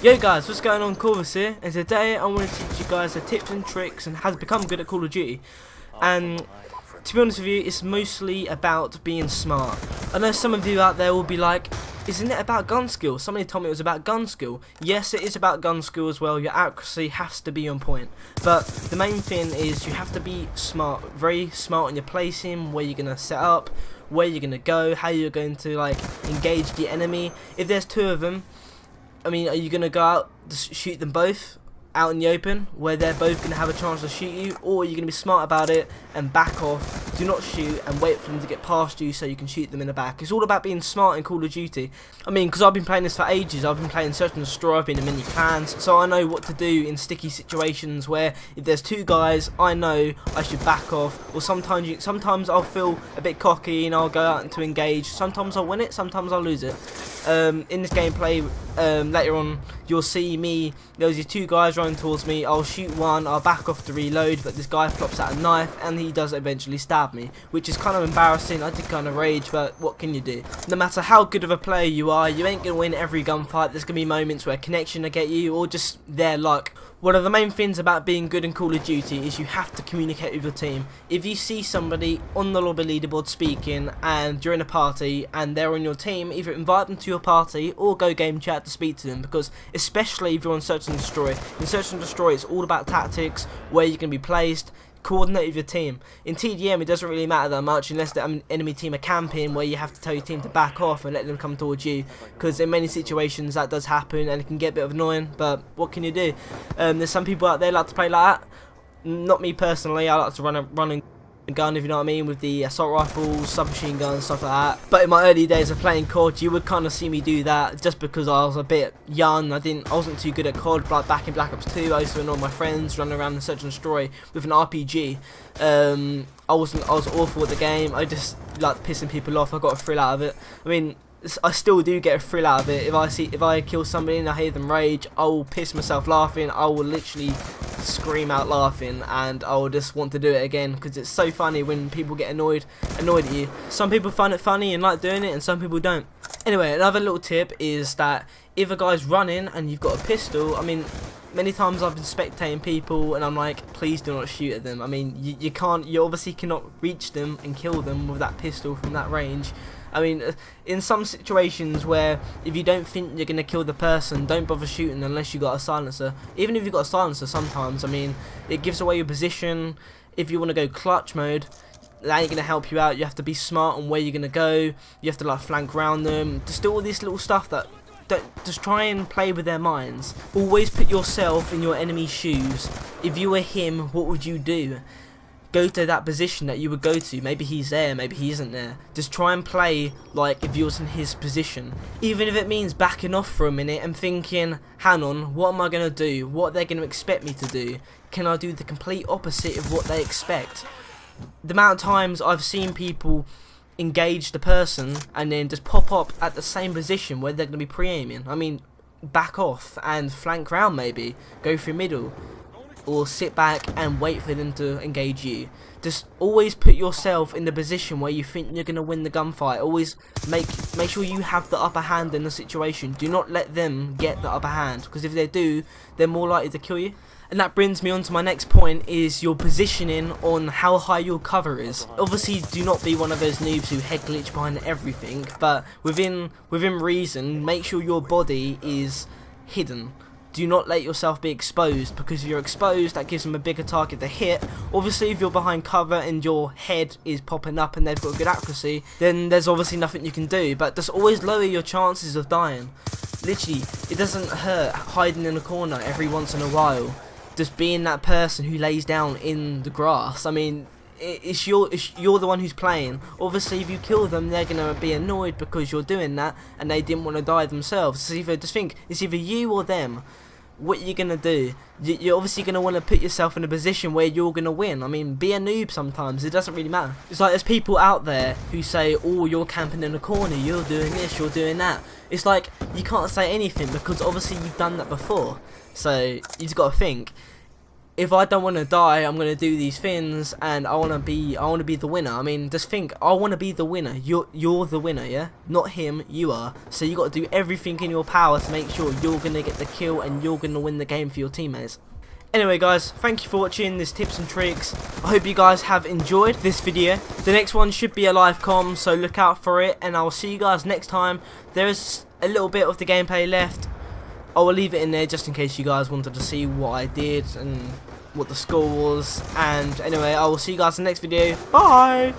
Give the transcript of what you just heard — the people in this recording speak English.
Yo guys, what's going on? Corvus here, and today I want to teach you guys the tips and tricks and how to become good at Call of Duty. And to be honest with you, it's mostly about being smart. I know some of you out there will be like, isn't it about gun skill? Somebody told me it was about gun skill. Yes, it is about gun skill as well. Your accuracy has to be on point. But the main thing is you have to be smart, very smart on your placing, where you're going to set up, where you're going to go, how you're going to like engage the enemy. If there's two of them, I mean, are you going to go out to shoot them both out in the open where they're both going to have a chance to shoot you, or are you going to be smart about it and back off, do not shoot and wait for them to get past you so you can shoot them in the back? It's all about being smart in Call of Duty. I mean, because I've been playing this for ages, I've been playing Search and Destroy, I've been in many clans, so I know what to do in sticky situations where if there's two guys, I know I should back off, or sometimes I'll feel a bit cocky and I'll go out to engage. Sometimes I'll win it, sometimes I'll lose it. In this gameplay, later on, you'll see me, there's these two guys running towards me, I'll shoot one, I'll back off to reload, but this guy flops out a knife and he does eventually stab me, which is kind of embarrassing. I did kind of rage, but what can you do? No matter how good of a player you are, you ain't going to win every gunfight. There's going to be moments where connection will get you, or just their luck. One of the main things about being good in Call of Duty is you have to communicate with your team. If you see somebody on the lobby leaderboard speaking and you're in a party and they're on your team, either invite them to your party or go game chat to speak to them, because especially if you're on Search and Destroy. In Search and Destroy, it's all about tactics, where you can be placed, coordinate with your team. In TDM, it doesn't really matter that much unless the enemy team are camping, where you have to tell your team to back off and let them come towards you, because in many situations that does happen and it can get a bit annoying, but what can you do? There's some people out there like to play like that. Not me personally. I like to run a gun, if you know what I mean, with the assault rifles, submachine guns, stuff like that. But in my early days of playing COD, you would kind of see me do that just because I was a bit young. I wasn't too good at COD. Like back in Black Ops 2, I used to annoy my friends running around and Search and Destroy with an RPG. I was awful at the game. I just like pissing people off. I got a thrill out of it. I mean, I still do get a thrill out of it. If I kill somebody and I hear them rage, I will piss myself laughing. I will literally scream out laughing, and I will just want to do it again, because it's so funny when people get annoyed at you. Some people find it funny and like doing it, and some people don't. Anyway, another little tip is that if a guy's running and you've got a pistol, I mean, many times I've been spectating people and I'm like, please do not shoot at them. I mean, you obviously cannot reach them and kill them with that pistol from that range. I mean, in some situations where if you don't think you're going to kill the person, don't bother shooting unless you got a silencer. Even if you got a silencer sometimes, I mean, it gives away your position. If you want to go clutch mode, that ain't going to help you out. You have to be smart on where you're going to go. You have to like flank around them. Just do all this little stuff that just try and play with their minds. Always put yourself in your enemy's shoes. If you were him, what would you do? Go to that position that you would go to. Maybe he's there, maybe he isn't there. Just try and play like if you was in his position. Even if it means backing off for a minute and thinking, hang on, what am I going to do? What are they going to expect me to do? Can I do the complete opposite of what they expect? The amount of times I've seen people engage the person and then just pop up at the same position where they're going to be pre-aiming. I mean, back off and flank round maybe. Go through middle. Or sit back and wait for them to engage you. Just always put yourself in the position where you think you're going to win the gunfight. Always make sure you have the upper hand in the situation. Do not let them get the upper hand, because if they do, they're more likely to kill you. And that brings me on to my next point, is your positioning on how high your cover is. Obviously, do not be one of those noobs who head glitch behind everything, but within reason, make sure your body is hidden. Do not let yourself be exposed, because if you're exposed, that gives them a bigger target to hit. Obviously, if you're behind cover and your head is popping up and they've got good accuracy, then there's obviously nothing you can do. But just always lower your chances of dying. Literally, it doesn't hurt hiding in a corner every once in a while. Just being that person who lays down in the grass. I mean, you're the one who's playing. Obviously, if you kill them, they're gonna be annoyed because you're doing that, and they didn't want to die themselves. It's either you or them. What you're gonna do? You're obviously gonna want to put yourself in a position where you're gonna win. I mean, be a noob sometimes. It doesn't really matter. It's like there's people out there who say, "Oh, you're camping in a corner. You're doing this. You're doing that." It's like you can't say anything because obviously you've done that before. So you just gotta think. if I don't want to die, I'm gonna do these things, and I wanna be the winner. I mean, just think, I wanna be the winner. You're the winner, yeah? Not him, you are. So you got to do everything in your power to make sure you're gonna get the kill and you're gonna win the game for your teammates. Anyway guys, thank you for watching this tips and tricks. I hope you guys have enjoyed this video. The next one should be a live comm, so look out for it, and I will see you guys next time. There is a little bit of the gameplay left. I will leave it in there just in case you guys wanted to see what I did and what the score was. And anyway, I will see you guys in the next video. Bye!